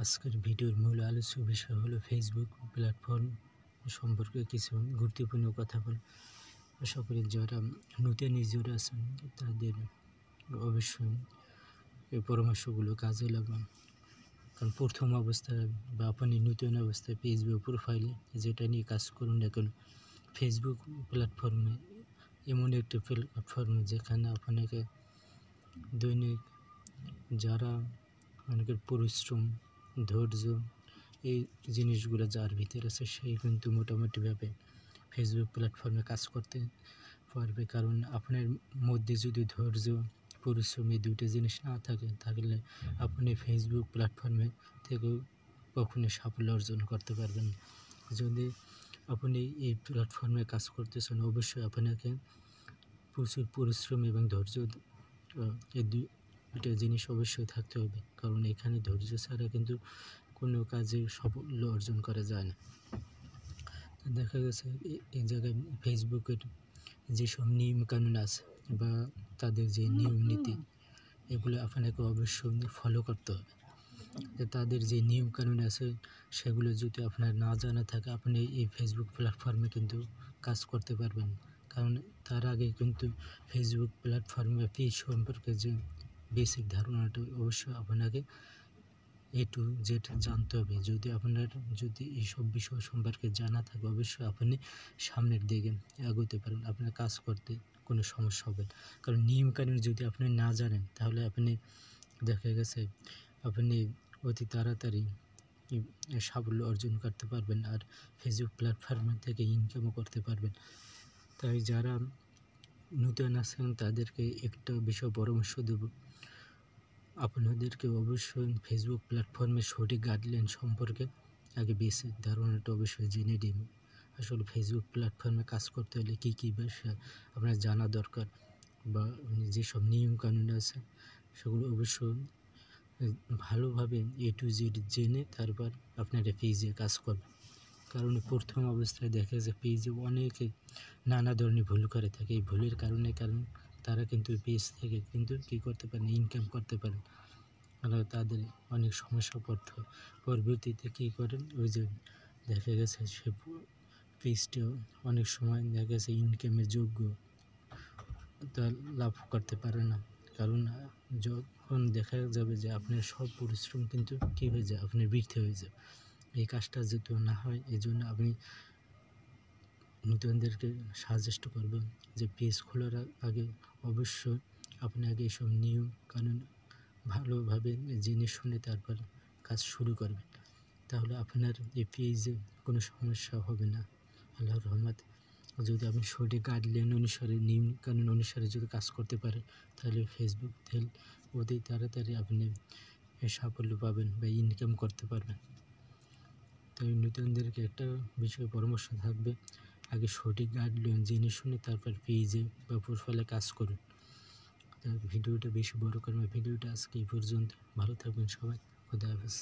আজকের ভিডিওর মূল আলোচ্য বিষয় হলো ফেসবুক প্ল্যাটফর্ম সম্পর্কে কিছু গুরুত্বপূর্ণ কথা বলব। আশা করি যারা নতুন ইউজার আছেন তাদের অবশ্যই এই পরামর্শগুলো কাজে লাগান। কারণ প্রথম অবস্থায় বা আপনি নতুন অবস্থায় ফেসবুক প্রোফাইলে যেটা নিয়ে কাজ করুন না কেন, ফেসবুক প্ল্যাটফর্মে এমন একটি প্ল্যাটফর্ম যেখানে আপনাকে দৈনিক যারা অনেকের পরিশ্রম, ধৈর্য, এই জিনিসগুলো যার ভিতরে আছে সেই কিন্তু মোটামুটিভাবে ফেসবুক প্ল্যাটফর্মে কাজ করতে পারবে। কারণ আপনার মধ্যে যদি ধৈর্য, পরিশ্রম এই দুটো জিনিস না থাকে তাহলে আপনি ফেসবুক প্ল্যাটফর্মে থেকেও কখনোই সাফল্য অর্জন করতে পারবেন না। যদি আপনি এই প্ল্যাটফর্মে কাজ করতেছেন অবশ্যই আপনাকে প্রচুর পরিশ্রম এবং ধৈর্য এই দুইটা জিনিস অবশ্যই থাকতে হবে। কারণ এখানে ধৈর্য ছাড়া কিন্তু কোনো কাজে সাফল্য অর্জন করা যায় না। দেখা গেছে এই জায়গায় ফেসবুকের যেসব নিয়মকানুন আছে বা তাদের যে নিয়ম নীতি এগুলো আপনাকে অবশ্যই ফলো করতে হবে। তাদের যে নিয়মকানুন আছে সেগুলো যদি আপনার না জানা থাকে আপনি এই ফেসবুক প্ল্যাটফর্মে কিন্তু কাজ করতে পারবেন। কারণ তার আগে কিন্তু ফেসবুক প্ল্যাটফর্মে পেজ সম্পর্কে যে বেসিক ধারণাটা অবশ্যই আপনাকে A to Z জানতে হবে। যদি এইসব বিষয় সম্পর্কে জানা থাকে অবশ্যই আপনি সামনের দিকে এগোতে পারেন, আপনার কাজ করতে কোনো সমস্যা হবে না। কারণ নিয়মকানুন যদি আপনি না জানেন তাহলে আপনি দেখা গেছে আপনি অতি তাড়াতাড়ি সাফল্য অর্জন করতে পারবেন আর ফেসবুক প্ল্যাটফর্ম থেকে ইনকামও করতে পারবেন। তাই যারা নতুন আছেন তাদেরকে একটা বিষয় পরামর্শ দেব, আপনাদেরকে অবশ্যই ফেসবুক প্ল্যাটফর্মের সঠিক গাইডলাইন সম্পর্কে আগে বেসিক ধারণাটা অবশ্যই জেনে নিন। আসলে ফেসবুক প্ল্যাটফর্মে কাজ করতে হলে কী কী বিষয় আপনার জানা দরকার বা যেসব নিয়মকানুন আছে সেগুলো অবশ্যই ভালোভাবে A to Z জেনে তারপর আপনারা পেজে কাজ করবেন। কারণ প্রথম অবস্থায় দেখা যায় পেজে অনেকে নানা ধরনের ভুল করে থাকে। এই ভুলের কারণে তারা কিন্তু পেজ থেকে কিন্তু কী করতে পারে না, ইনকাম করতে পারে। তাদের অনেক সমস্যা পড়তে হয়। পরবর্তীতে কী করেন, ওই যে দেখা গেছে সে পেজটিও অনেক সময় দেখা গেছে ইনকামের যোগ্য তা লাভ করতে পারে না। কারণ যখন দেখা যাবে যে আপনার সব পরিশ্রম কিন্তু কী হয়ে যায়, আপনার বৃথা হয়ে যায়। এই কাজটা যাতে না হয় এই জন্য আপনি নতুনদেরকে সাজেস্ট করবেন যে পেজ খোলার আগে অবশ্যই আপনি আগে এইসব নিয়ম কানুন ভালোভাবে জেনে শুনে তারপর কাজ শুরু করবেন। তাহলে আপনার এই পেজে কোনো সমস্যা হবে না আল্লাহর রহমতে। যদি আপনি সঠিক গাইডলাইন অনুসারে নিয়ম কানুন অনুসারে যদি কাজ করতে পারেন তাহলে ফেসবুক থেকে অতি তাড়াতাড়ি আপনি সাফল্য পাবেন বা ইনকাম করতে পারবেন। তাই নতুনদেরকে একটা বিষয় পরামর্শ থাকবে, আগে সঠিক গাইডলাইন জেনে শুনে তারপর পেজে বা প্রোফাইলে কাজ করুন। ভিডিওটা বেশি বড় করবে, ভিডিওটা আজকে এই পর্যন্ত। ভালো থাকবেন সবাই, খোদা হাফেজ।